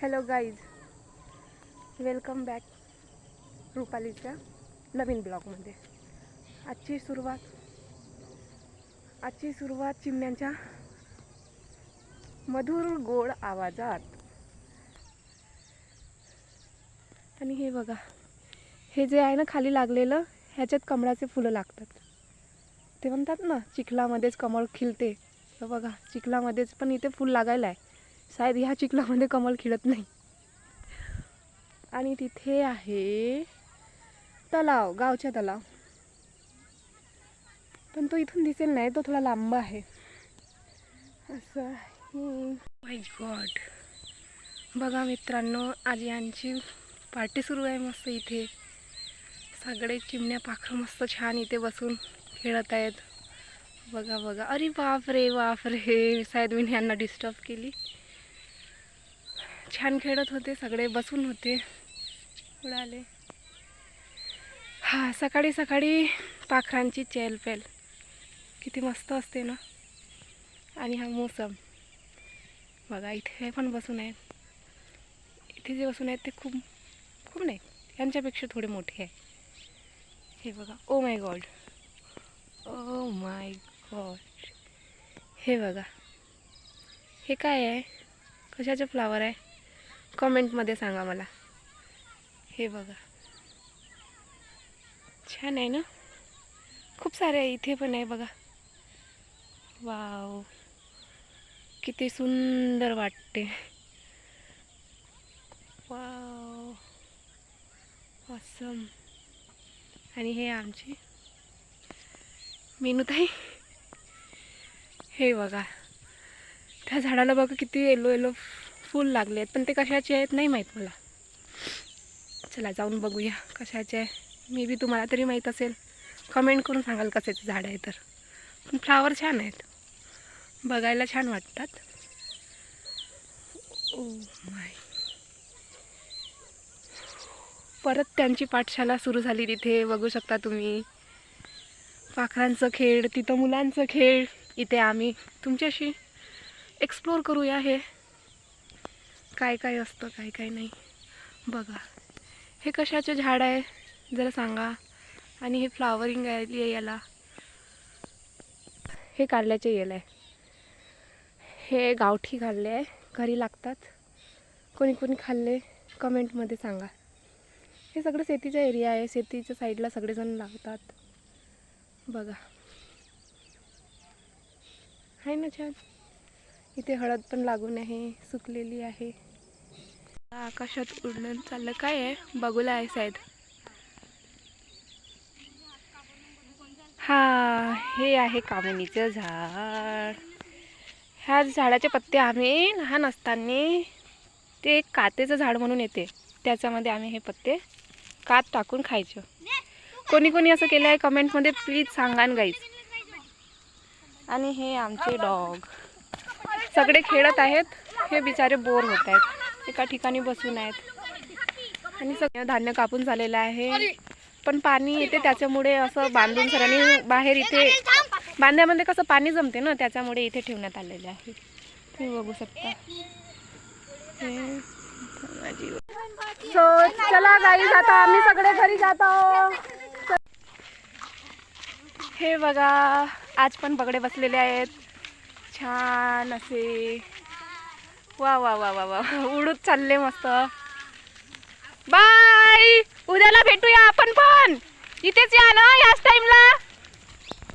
Hello guys, welcome back रुपालीच्या नवीन ब्लॉगमध्ये. आजची सुरुवात चिमण्यांच्या मधुर गोड आवाजात. आणि हे बघा, हे जे आहे ना खाली लागलेलं, ह्याच्यात कमळाचे फुलं लागतात. ते म्हणतात ना चिखलामध्येच कमळ खिलते, तर बघा चिखलामध्येच पण इथे फुल लागायला आहे. शायद ह्या चिखलामध्ये कमळ खिळत नाही. आणि तिथे आहे तलाव, गावचा तलाव, पण तो इथून दिसेल नाही, तो थोडा लांब आहे. असं माय गॉड, बघा मित्रांनो, आज यांची पार्टी सुरू आहे मस्त. इथे सगळे चिमण्या पाखरं मस्त छान इथे बसून खेळत आहेत. बघा बघा, अरे बापरे बापरे, शायद मी यांना डिस्टर्ब केली. छान खेळत होते, सगळे बसून होते, उडाले. हा, सकाळी सकाळी पाखरांची चेलपेल किती मस्त असते ना. आणि हा मोसम बघा, इथे पण बसून आहेत. इथे जे बसून आहेत ते खूप खूप नाही, यांच्यापेक्षा थोडे मोठे आहे. हे बघा, oh my God, oh my God, हे बघा, हे काय आहे, कशाचे फ्लावर आहे, कमेंटमध्ये सांगा मला. हे बघा, छान आहे ना, खूप सारे आहे. इथे पण आहे बघा, वाव, किती सुंदर वाटते. Wow, awesome. आणि हे आमची मीनूताई, हे बघा, त्या झाडाला बघा किती येलो येलो फूल लागले आहेत, पण ते कशाचे आहेत नाही माहीत मला. चला जाऊन बघूया कशाचे आहे. मे बी तुम्हाला तरी माहीत असेल, कमेंट करून सांगाल कशाचे झाड आहे तर. पण फ्लावर छान आहेत, बघायला छान वाटतात. ओ माय, परत त्यांची पाठशाला सुरू झाली. तिथे बघू शकता तुम्ही, पाखरांचं खेळ, तिथं मुलांचं खेळ. इथे आम्ही तुमच्याशी एक्सप्लोर करूया हे काय काय असतं, काय काय नाही. बघा, हे कशाचे झाड आहे जरा सांगा. आणि हे फ्लावरिंग आहे याला, हे कारल्याचे येल आहे. हे गावठी कारले आहे, घरी लागतात. कोणी कोणी खाल्ले कमेंटमध्ये सांगा. हे सगळं शेतीचा एरिया आहे, शेतीच्या साईडला सगळेजण लावतात. बघा, आहे ना छान. इथे हळद पण लागून आहे, सुकलेली आहे. आकाशात उडून चाललं, काय आहे, बगुला आहे शायद. हा, हे आहे कामिनीचं झाड. ह्या झाडाचे पत्ते आम्ही लहान असताना, ते एक कातेचं झाड म्हणून येते, त्याच्यामध्ये आम्ही हे पत्ते कात टाकून खायचो. कोणी कोणी असं केलं आहे कमेंटमध्ये प्लीज सांगा गाईज. आणि हे आमचे डॉग सगळे खेळत आहेत. हे बिचारे बोर होत आहेत, एका ठिकाणी बसून आहेत. आणि सगळं धान्य कापून झालेलं आहे, पण पाणी येते त्याच्यामुळे असं बांधून सरांनी बाहेर, इथे बांध्यामध्ये कसं पाणी जमते ना, त्याच्यामुळे इथे ठेवण्यात आलेले आहे. तुम्ही बघू शकता. सो चला गाईज, आता आम्ही सगळे घरी जात आहोत. हे बघा, आज पण बगडे बसलेले आहेत छान असे. वा वा वा वा वा, उडूत चालले मस्त. बाय, उद्याला भेटूया आपण पण. इथेच या ना याच टाइमला.